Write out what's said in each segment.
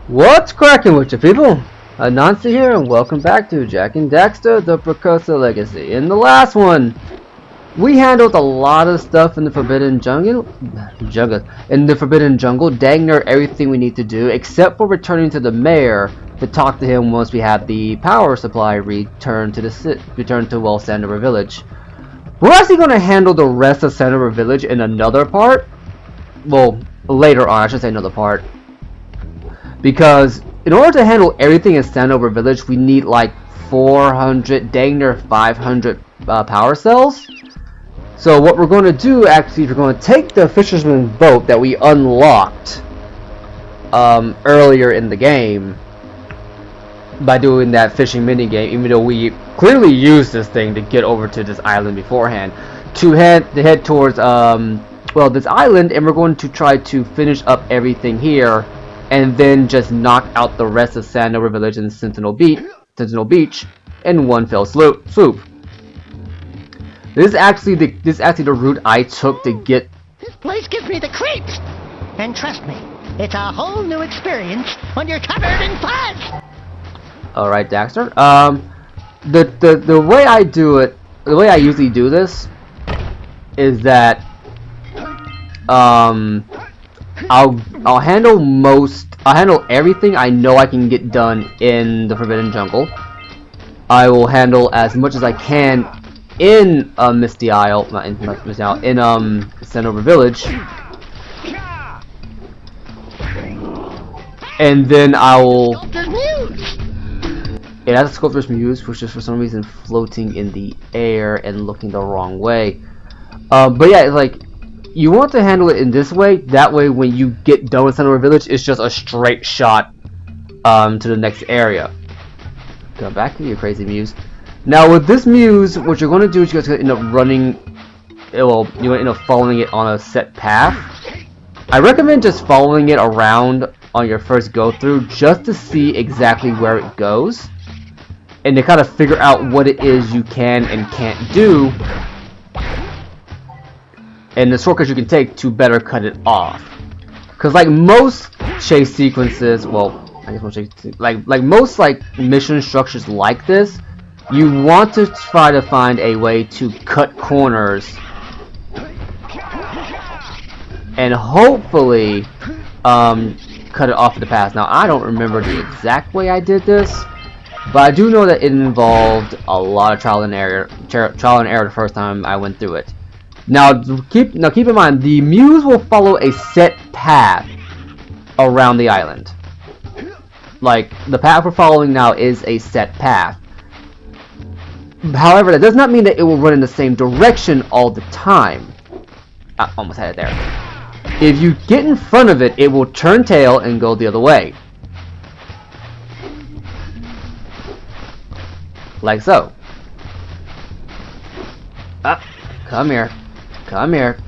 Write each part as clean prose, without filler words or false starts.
What's cracking with you people? Nancy here, and welcome back to Jak and Daxter, the Precusor Legacy. In the last one, we handled a lot of stuff in the Forbidden Jungle, dang near everything we need to do, except for returning to the mayor to talk to him once we have the power supply returned to Sandover Village. We're actually going to handle the rest of Sandover Village in another part. Well, later on, I should say another part. Because in order to handle everything in Sandover Village, we need like 400, dang near 500 power cells. So what we're going to do, actually, is we're going to take the fisherman's boat that we unlocked earlier in the game by doing that fishing minigame, even though we clearly used this thing to get over to this island beforehand, to head towards this island, and we're going to try to finish up everything here and then just knock out the rest of Sandover Village and Sentinel Beach in one fell swoop. This is actually the route I took to get. This place gives me the creeps, and trust me, it's a whole new experience when you're covered in fuzz. All right, Daxter. The way I do it, the way I usually do this, is that I'll handle everything I know I can get done in the Forbidden Jungle. I will handle as much as I can in Misty Isle, in Sandover Village, and then I will. It has a Sculptor's Muse, which is for some reason floating in the air and looking the wrong way. But yeah, it's like, you want to handle it in this way. That way, when you get done with Sandover Village, it's just a straight shot to the next area. Come back to your crazy muse. Now, with this muse, what you're going to do is you're going to end up running. Well, you're going to end up following it on a set path. I recommend just following it around on your first go through, just to see exactly where it goes, and to kind of figure out what it is you can and can't do, and the shortcuts you can take to better cut it off. Because like most chase sequences, well, I guess most chase, like most mission structures like this, you want to try to find a way to cut corners and hopefully cut it off at the pass. Now, I don't remember the exact way I did this, but I do know that it involved a lot of trial and error the first time I went through it. Now keep in mind, the muse will follow a set path around the island. Like, the path we're following now is a set path. However, that does not mean that it will run in the same direction all the time. I almost had it there. If you get in front of it, it will turn tail and go the other way. Like so. Come here. Come here.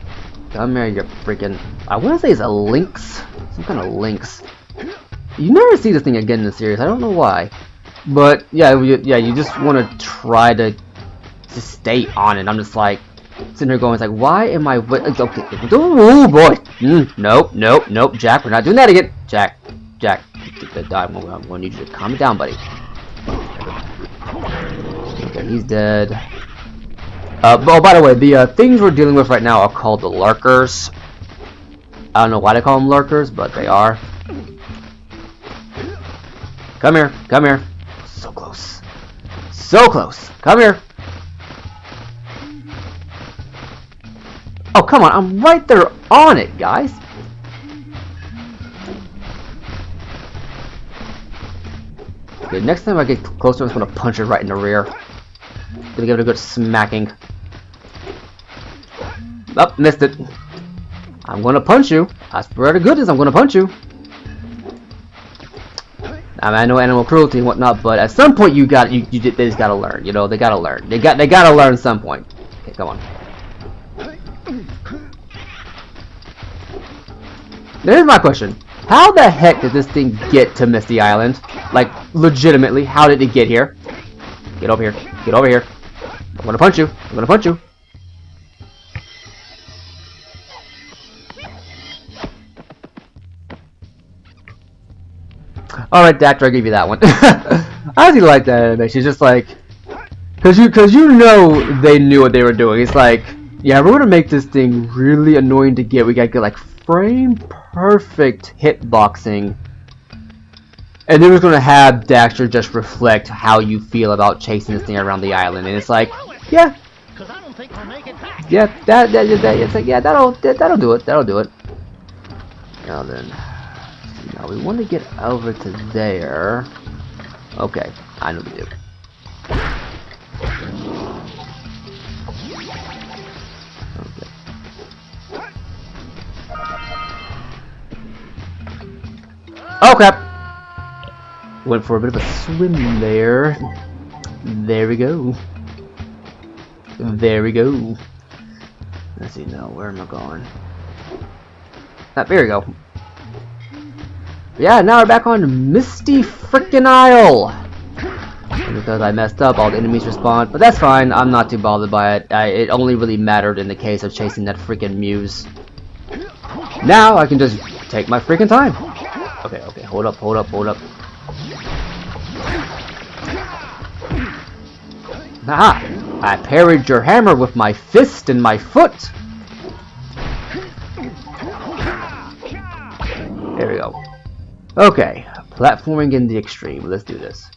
Come here, you freaking. I want to say it's a lynx. Some kind of lynx. You never see this thing again in the series. I don't know why. But, yeah, you just want to try to just stay on it. I'm just like, sitting there going, it's like, why am I. Okay. Oh, boy. Nope. Jack, we're not doing that again. Jack. I'm going to need you to calm it down, buddy. Okay, he's dead. Oh, by the way, the things we're dealing with right now are called the lurkers. I don't know why they call them lurkers, but they are. Come here. So close. Come here. Oh, come on, I'm right there on it, guys. Okay, next time I get closer, I'm just gonna punch it right in the rear. Gonna give it a good smacking. Oh, missed it. I'm gonna punch you. I swear to goodness, I'm gonna punch you. I mean, I know animal cruelty and whatnot, but at some point they just gotta learn. You know, they gotta learn. They gotta learn at some point. Okay, come on. Now here's my question: how the heck did this thing get to Misty Island? Like, legitimately, how did it get here? Get over here. Get over here. I'm gonna punch you. I'm gonna punch you. Alright, Daxter, I'll give you that one. I actually like that animation. It's just like, cause you know they knew what they were doing. It's like, yeah, we're gonna make this thing really annoying to get. We gotta get like frame perfect hitboxing, and then we're gonna have Daxter just reflect how you feel about chasing this thing around the island. And it's like, yeah, yeah, it's like, yeah, that'll do it. That'll do it. Now then, now we want to get over to there. Okay, I know what to do. Okay. Oh crap! Went for a bit of a swim there. There we go. There we go. Let's see now, where am I going? Ah, there we go. Yeah, now we're back on Misty frickin' Isle. And because I messed up, all the enemies respawn, but that's fine. I'm not too bothered by it. It only really mattered in the case of chasing that frickin' muse. Now I can just take my frickin' time. Okay, okay, hold up. Aha! I parried your hammer with my fist and my foot. There we go. Okay, platforming in the extreme. Let's do this.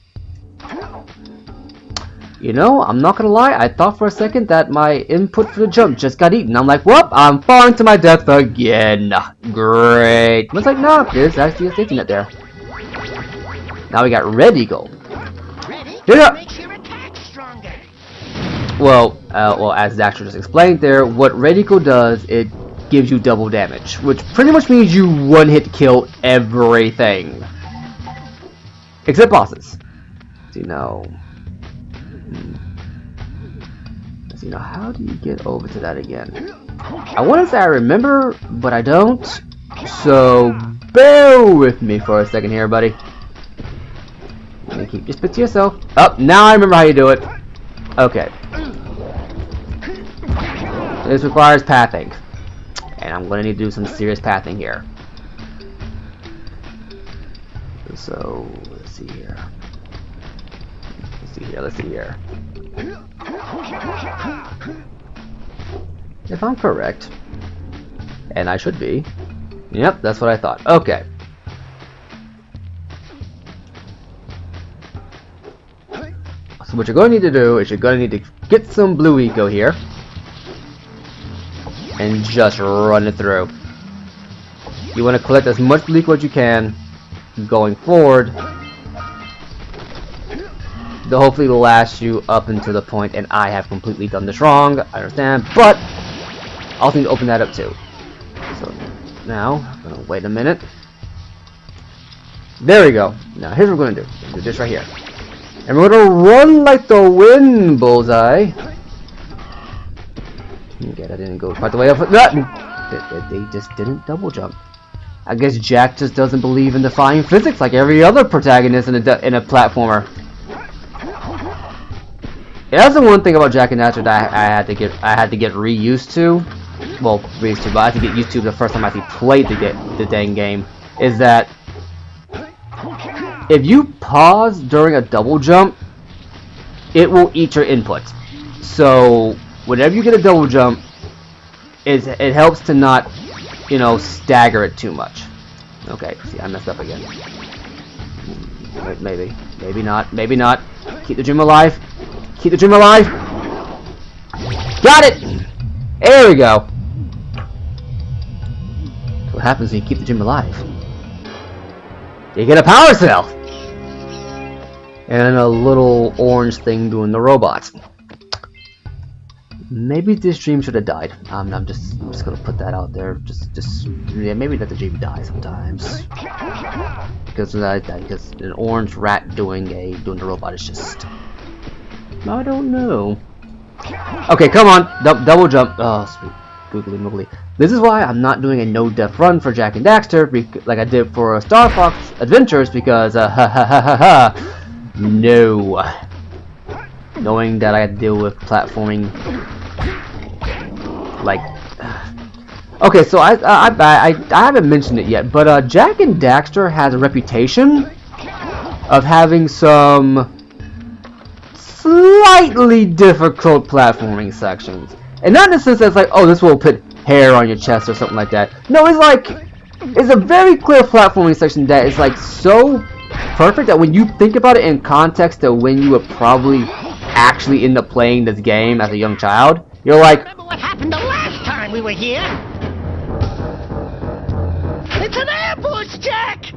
You know, I'm not gonna lie, I thought for a second that my input for the jump just got eaten. I'm like, whoop, I'm falling to my death again. Great. I was like, no, there's actually a safety net there. Now we got ready go. Well, as Daxter just explained there, what Radical does, it gives you double damage, which pretty much means you one-hit kill everything. Except bosses. See now. Let's see now, how do you get over to that again? I want to say I remember, but I don't. So bear with me for a second here, buddy. And keep your spit to yourself. Oh, now I remember how you do it. Okay. This requires pathing. And I'm going to need to do some serious pathing here. So, let's see here. Let's see here. If I'm correct, and I should be, yep, that's what I thought. Okay. So what you're going to need to do is you're going to need to get some blue eco here. And just run it through. You want to collect as much blue eco as you can going forward. They'll hopefully last you up until the point, and I have completely done this wrong, I understand, but I also need to open that up too. So now, I'm going to wait a minute. There we go. Now here's what we're going to do. We're going to do this right here. And we're going to run like the wind, bullseye. Okay, that didn't go quite the way up. They just didn't double jump. I guess Jak just doesn't believe in defying physics like every other protagonist in a platformer. Yeah, that's the one thing about Jak and Daxter that I had to get re-used to. Well, re-used to, but I had to get used to the first time I actually played the dang game. Is that if you pause during a double jump, it will eat your input. So whenever you get a double jump, it helps to not, you know, stagger it too much. Okay, see, I messed up again. Maybe not. Keep the dream alive. Keep the dream alive. Got it. There we go. What happens when you keep the dream alive? You get a power cell and a little orange thing doing the robots. Maybe this dream should have died. I'm just gonna put that out there. Yeah, maybe let the dream die sometimes. Because an orange rat doing the robot is just, I don't know. Okay, come on, double jump. Oh, sweet, googly moogly. This is why I'm not doing a no-death run for Jak and Daxter, like I did for Star Fox Adventures, because no. Knowing that I had to deal with platforming, like, okay, so I haven't mentioned it yet, but Jak and Daxter has a reputation of having some slightly difficult platforming sections. And not in the sense that it's like, oh, this will put hair on your chest or something like that. No, it's like, it's a very clear platforming section that is like so perfect that when you think about it in context of when you would probably actually end up playing this game as a young child, you're like, Remember what happened the last time we were here? It's an ambush, Jack!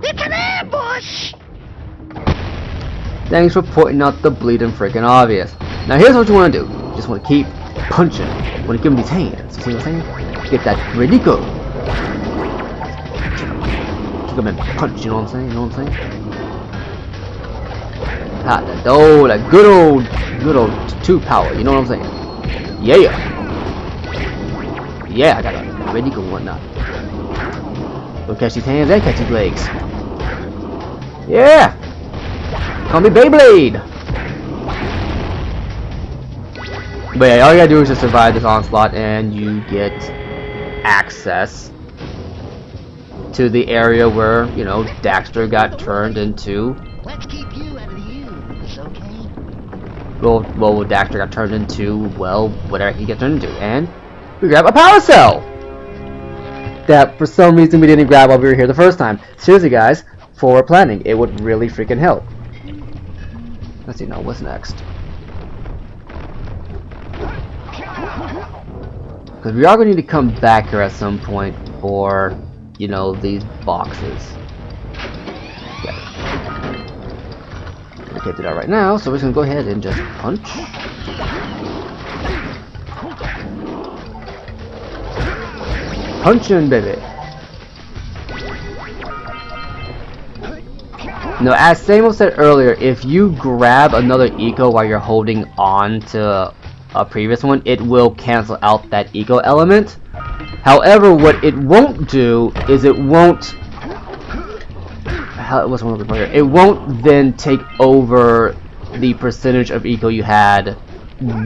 It's an ambush! thanks for pointing out the bleeding freaking obvious. Now here's what you want to do. You just want to keep punching. You want to give him these hands. You see what I'm saying? Get that ready go. Kick him and punch, you know what I'm saying? You know what I'm saying? Ah, that good old 2 power, you know what I'm saying? Yeah. Yeah, I got a ready go and whatnot. Go catch these hands and catch these legs. Yeah! Call me Beyblade! But yeah, all you gotta do is just survive this onslaught and you get access to the area where, you know, Daxter got turned into. Let's keep you out of the use, okay? Well, Daxter got turned into, well, whatever he got turned into. And we grab a power cell! That for some reason we didn't grab while we were here the first time. Seriously guys, forward planning, it would really freaking help. Let's see now, what's next? Because we are going to need to come back here at some point for, you know, these boxes. Yeah. We can't do that right now, so we're just going to go ahead and just punch. Punching, baby. No, as Samuel said earlier, if you grab another eco while you're holding on to a previous one, it will cancel out that eco element. However, what it won't do is it won't then take over the percentage of eco you had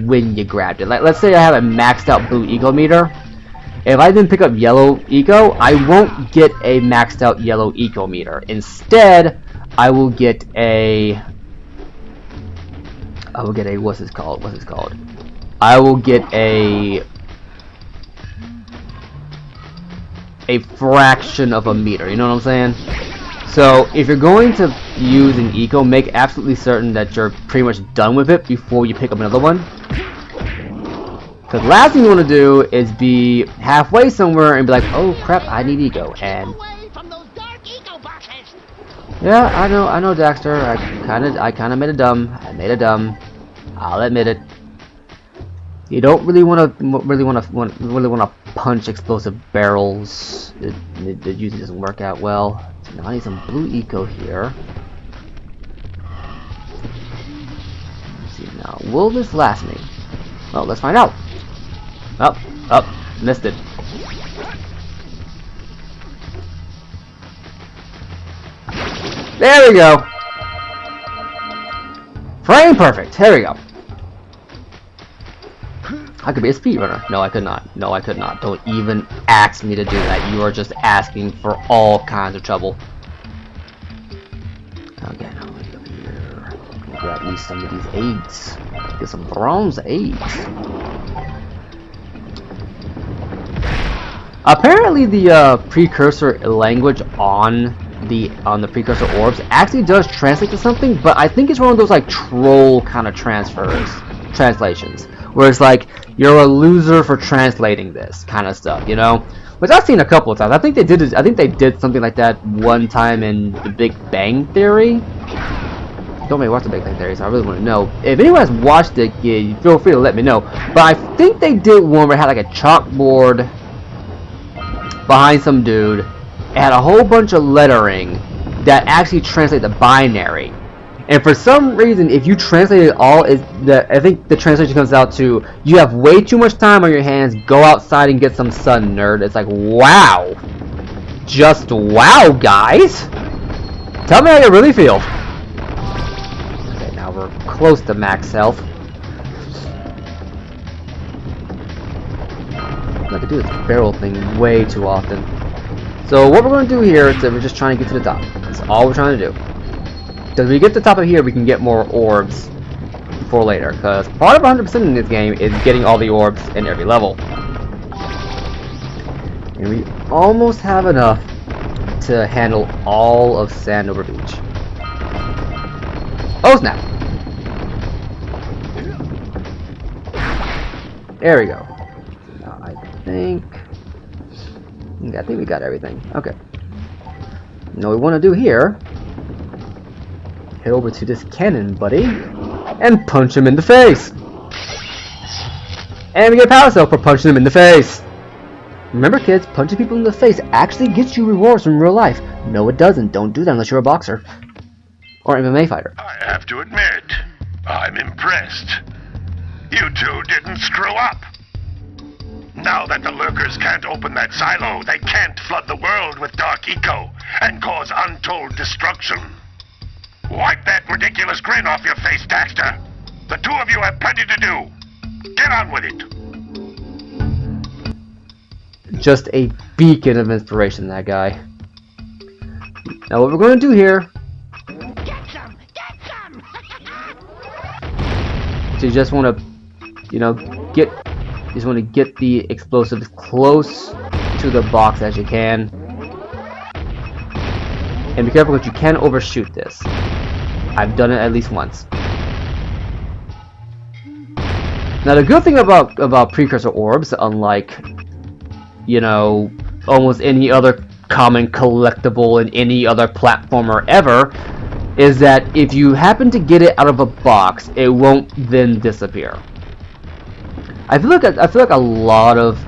when you grabbed it. Like, let's say I have a maxed out blue eco meter. If I then pick up yellow eco, I won't get a maxed out yellow eco meter. Instead, I will get a what's this called? I will get a fraction of a meter, you know what I'm saying? So if you're going to use an eco, make absolutely certain that you're pretty much done with it before you pick up another one. Because the last thing you want to do is be halfway somewhere and be like, oh crap, I need eco. And yeah, I know, Daxter. I kinda made a dumb. I'll admit it. You don't really want to punch explosive barrels. It usually doesn't work out well. So now I need some blue eco here. Let's see now. Will this last me? Well, let's find out. Missed it. There we go. Frame perfect. Here we go. I could be a speedrunner. No, I could not. No, I could not. Don't even ask me to do that. You are just asking for all kinds of trouble. Okay, now let me go here. Grab me some of these aids. Get some bronze aids. Apparently, the precursor language on the precursor orbs actually does translate to something, but I think it's one of those like troll kind of translations, where it's like you're a loser for translating this kind of stuff, you know? Which I've seen a couple of times. I think they did something like that one time in The Big Bang Theory. Don't make me watch The Big Bang Theory, so I really want to know. If anyone has watched it, yeah, feel free to let me know. But I think they did one where it had like a chalkboard behind some dude. It had a whole bunch of lettering that actually translate the binary. And for some reason, if you translate it all, I think the translation comes out to, you have way too much time on your hands, go outside and get some sun, nerd. It's like, wow. Just wow, guys. Tell me how you really feel. Okay, now we're close to max health. I could do this barrel thing way too often. So what we're going to do here is that we're just trying to get to the top. That's all we're trying to do. Because we get to the top of here, we can get more orbs for later. Because part of 100% in this game is getting all the orbs in every level. And we almost have enough to handle all of Sandover Beach. Oh snap! There we go. Now I think we got everything. Okay. Now what we want to do here, head over to this cannon, buddy, and punch him in the face. And we get a power cell for punching him in the face. Remember, kids, punching people in the face actually gets you rewards from real life. No, it doesn't. Don't do that unless you're a boxer or MMA fighter. I have to admit, I'm impressed. You two didn't screw up. Now that the lurkers can't open that silo, they can't flood the world with dark eco and cause untold destruction. Wipe that ridiculous grin off your face, Daxter. The two of you have plenty to do. Get on with it. Just a beacon of inspiration, that guy. Now what we're going to do here, Get some! Get some! so you just want to, you know, get the explosives close to the box as you can. And be careful because you can overshoot this. I've done it at least once. Now the good thing about precursor orbs, unlike, you know, almost any other common collectible in any other platformer ever, is that if you happen to get it out of a box, it won't then disappear. I feel like a lot of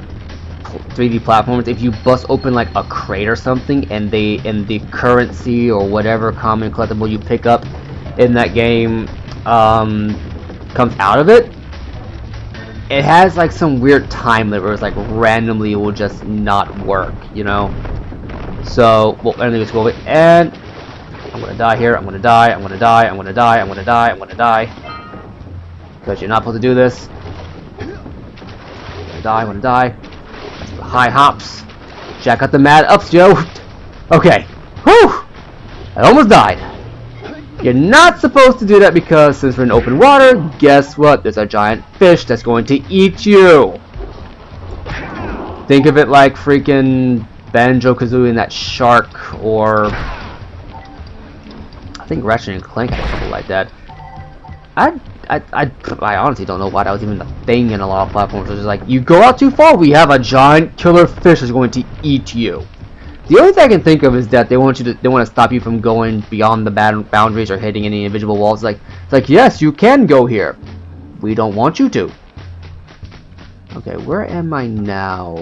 3D platformers, if you bust open like a crate or something, and the currency or whatever common collectible you pick up in that game comes out of it, it has like some weird time limit where it's like randomly it will just not work, you know. So, well, anyways, go away, and I'm gonna die here. I'm gonna die. I'm gonna die. I'm gonna die. I'm gonna die. I'm gonna die. Because you're not supposed to do this. I'm gonna die. That's the high hops. Jack got the mad ups, Joe. Okay. Whew! I almost died. You're not supposed to do that because since we're in open water, guess what? There's a giant fish that's going to eat you. Think of it like freaking Banjo-Kazooie and that shark, or I think Ratchet and Clank had something like that. I honestly don't know why that was even a thing in a lot of platforms. It's just like, you go out too far, we have a giant killer fish that's going to eat you. The only thing I can think of is that they want to stop you from going beyond the boundaries or hitting any invisible walls. It's like yes, you can go here. We don't want you to. Okay, where am I now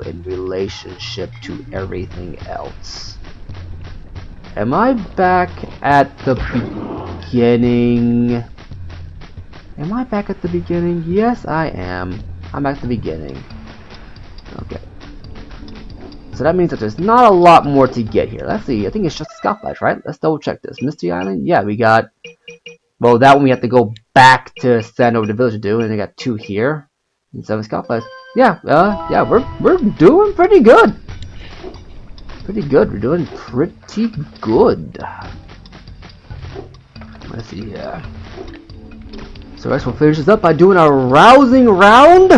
in relationship to everything else? Am I back at the beginning? Am I back at the beginning? Yes, I am. I'm at the beginning. Okay. So that means that there's not a lot more to get here. Let's see. I think it's just a scout flash, right? Let's double check this. Misty Island? Yeah, we got... Well, that one we have to go back to Sandover the village to do, and we got 2 here. And 7 scout flash. Yeah, yeah, we're doing pretty good. Pretty good. We're doing pretty good. Let's see here. So next we'll finish this up by doing a rousing round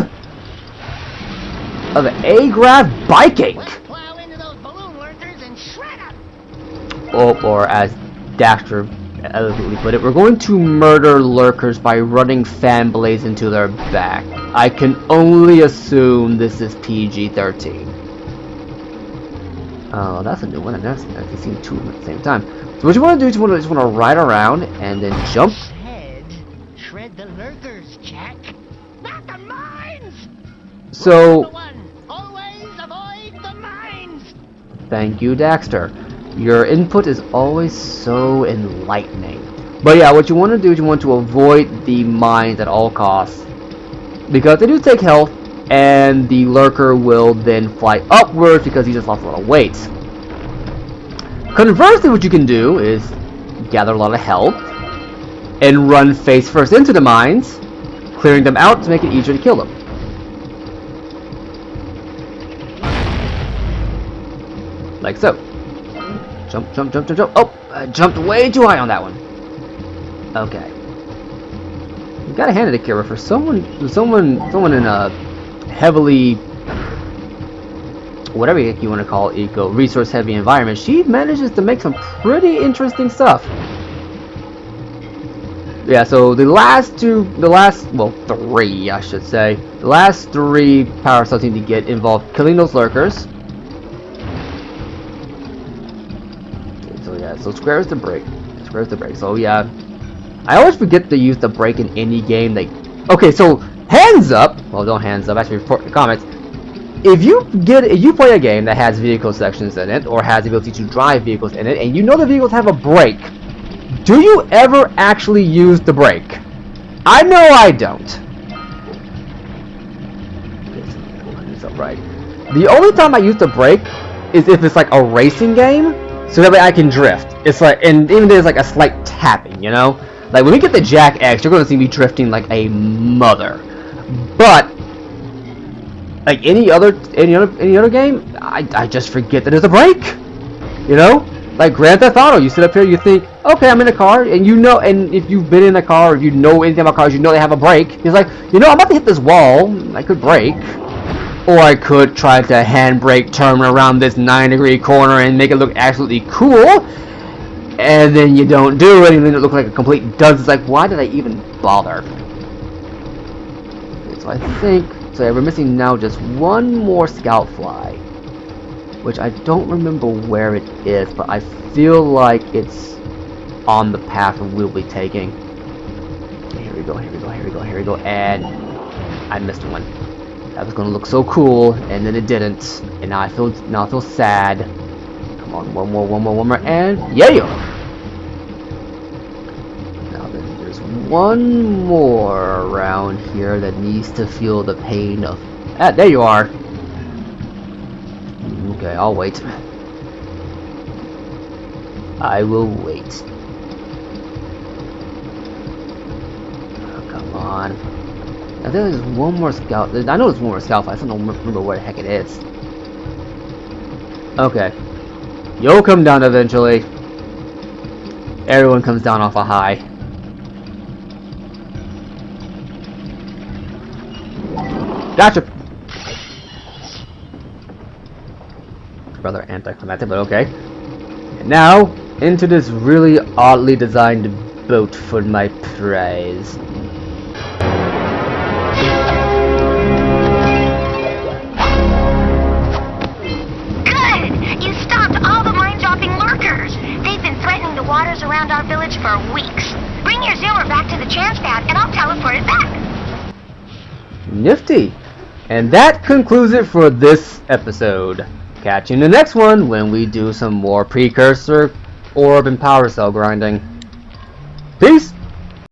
of A-Graph biking. Let's plow into those balloon lurkers and shred them. Or as Daxter elegantly put it, we're going to murder lurkers by running fan blades into their back. I can only assume this is PG-13. Oh, that's a new one. I've never seen 2 of them at the same time. So what you want to do is you just want to ride around and then jump. Shred the lurkers, Jack. Not the mines. So Always avoid the mines. Thank you, Daxter. Your input is always so enlightening. But yeah, what you want to do is you want to avoid the mines at all costs, because they do take health, and the lurker will then fly upwards because he just lost a lot of weight. Conversely, what you can do is gather a lot of health and run face first into the mines, clearing them out to make it easier to kill them. Like so. Jump, jump, jump, jump, jump. Oh, I jumped way too high on that one. Okay. You gotta hand it to Kira for someone in a heavily, whatever you want to call it, resource heavy environment. She manages to make some pretty interesting stuff. Yeah, so the last three, I should say. The last three power cells need to get involved killing those lurkers. Okay, so yeah, so square is the break. Square is the break. So yeah, I always forget to use the break in any game. Okay, so hands up. Well, don't hands up. Actually, report in the comments. If you play a game that has vehicle sections in it, or has the ability to drive vehicles in it, and you know the vehicles have a brake, do you ever actually use the brake? I know I don't. Right. The only time I use the brake is if it's like a racing game, so that way I can drift. It's like, and even there's like a slight tapping, you know. Like when we get the Jak X, you're going to see me drifting like a mother. But like any other game, I just forget that there's a brake. You know. Like Grand Theft Auto, you sit up here, you think, okay, I'm in a car, and you know, and if you've been in a car, or if you know anything about cars, you know they have a brake. It's like, you know, I'm about to hit this wall, I could brake. Or I could try to handbrake, turn around this 9-degree corner, and make it look absolutely cool. And then you don't do it, and then it looks like a complete dunce. It's like, why did I even bother? Okay, so I think, so yeah, we're missing now just one more scout fly, which I don't remember where it is, but I feel like it's on the path we'll be taking. Okay, here we go, and I missed one. That was gonna look so cool, and then it didn't, and now I feel sad. Come on, one more, and yeah! Now then, there's one more around here that needs to feel the pain of. Ah, there you are. Okay, I'll wait. I will wait. Oh, come on. I think there's one more scout. I know there's one more scout. I just don't remember where the heck it is. Okay. You'll come down eventually. Everyone comes down off a high. Gotcha! Rather anticlimactic, but okay. And now, into this really oddly designed boat for my prize. Good! You stopped all the mind-dropping lurkers! They've been threatening the waters around our village for weeks. Bring your zoomer back to the chance pad and I'll teleport it back! Nifty! And that concludes it for this episode. Catch you in the next one when we do some more Precusor, orb, and power cell grinding. Peace!